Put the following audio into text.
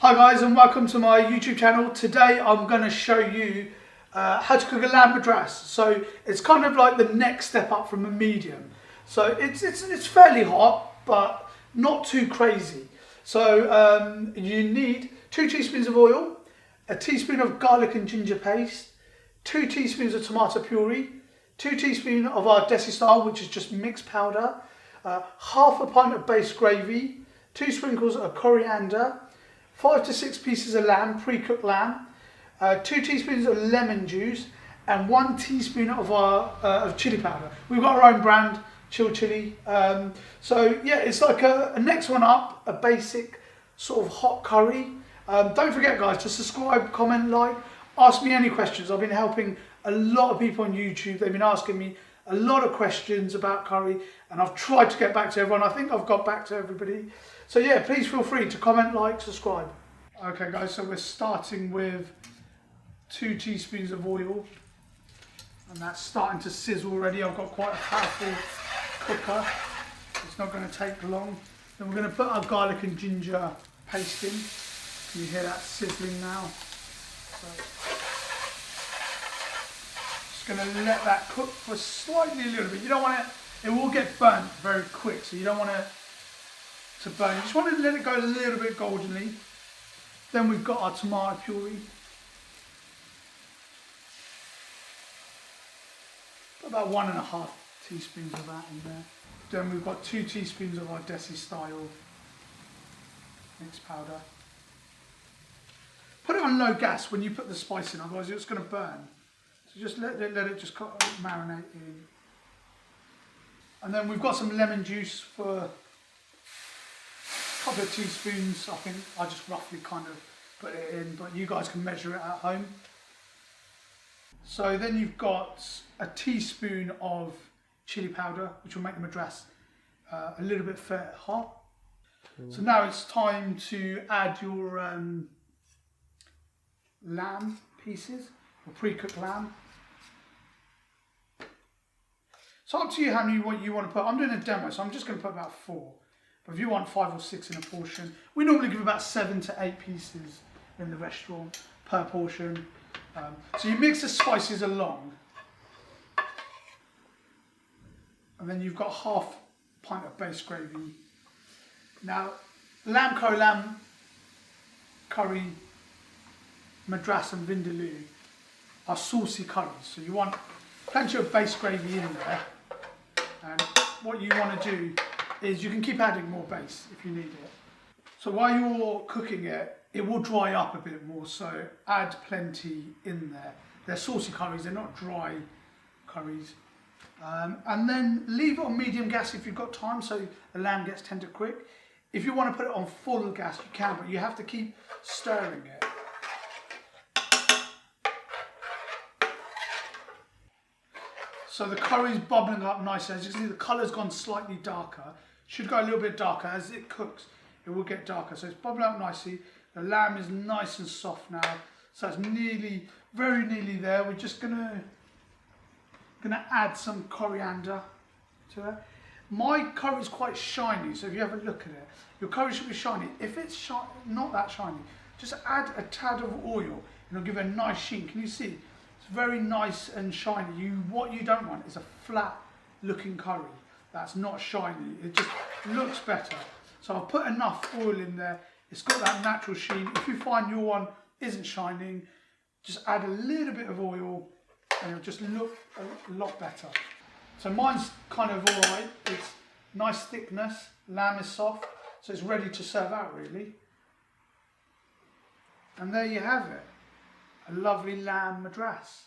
Hi guys, and welcome to my YouTube channel. Today I'm going to show you how to cook a lamb madras. So it's kind of like the next step up from a medium. So it's fairly hot, but not too crazy. So you need 2 teaspoons of oil, a teaspoon of garlic and ginger paste, 2 teaspoons of tomato puree, 2 teaspoons of our desi style, which is just mixed powder, half a pint of base gravy, 2 sprinkles of coriander, 5 to 6 pieces of lamb, pre-cooked lamb, 2 teaspoons of lemon juice, and 1 teaspoon of our of chili powder. We've got our own brand, Chill Chili. So yeah, it's like a next one up, a basic sort of hot curry. Don't forget guys, to subscribe, comment, like, ask me any questions. I've been helping a lot of people on YouTube. They've been asking me a lot of questions about curry, and I've tried to get back to everyone. I think I've got back to everybody. So yeah, please feel free to comment, like, subscribe. Okay guys, so we're starting with 2 teaspoons of oil, and that's starting to sizzle already. I've got quite a powerful cooker. It's not going to take long. Then we're going to put our garlic and ginger paste in. Can you hear that sizzling now? So, just going to let that cook for slightly a little bit. You don't want it will get burnt very quick, so you don't want it to burn. You just want to let it go a little bit goldenly. Then we've got our tomato puree. Put about 1.5 teaspoons of that in there. Then we've got 2 teaspoons of our desi style mixed powder. Put it on low gas when you put the spice in, otherwise it's going to burn. So just let it just marinate in. And then we've got some lemon juice for a couple of teaspoons. I think I just roughly kind of put it in, but you guys can measure it at home. So then you've got a teaspoon of chili powder, which will make the madras a little bit hot. So now it's time to add your lamb pieces, or pre-cooked lamb. It's up to you how many you want to put. I'm doing a demo, so I'm just going to put about 4. But if you want 5 or 6 in a portion, we normally give about 7 to 8 pieces in the restaurant per portion. So you mix the spices along. And then you've got half pint of base gravy. Now, lamb curry, madras and vindaloo are saucy curries. So you want plenty of base gravy in there. And what you want to do is you can keep adding more base if you need it. So while you're cooking it, it will dry up a bit more, so add plenty in there. They're saucy curries, they're not dry curries. And then leave it on medium gas if you've got time, so the lamb gets tender quick. If you want to put it on full gas, you can, but you have to keep stirring it. So the curry's bubbling up nicely. As you can see, the colour's gone slightly darker. Should go a little bit darker. As it cooks, it will get darker. So it's bubbling up nicely. The lamb is nice and soft now. So it's nearly, very nearly there. We're just gonna add some coriander to it. My curry is quite shiny, so if you have a look at it, your curry should be shiny. If it's not that shiny, just add a tad of oil and it'll give it a nice sheen. Can you see? It's very nice and shiny. What you don't want is a flat looking curry that's not shiny. It just looks better. So I've put enough oil in there. It's got that natural sheen. If you find your one isn't shining, just add a little bit of oil and it'll just look a lot better. So mine's kind of all right. It's nice thickness. Lamb is soft, so it's ready to serve out really. And there you have it. A lovely lamb madras.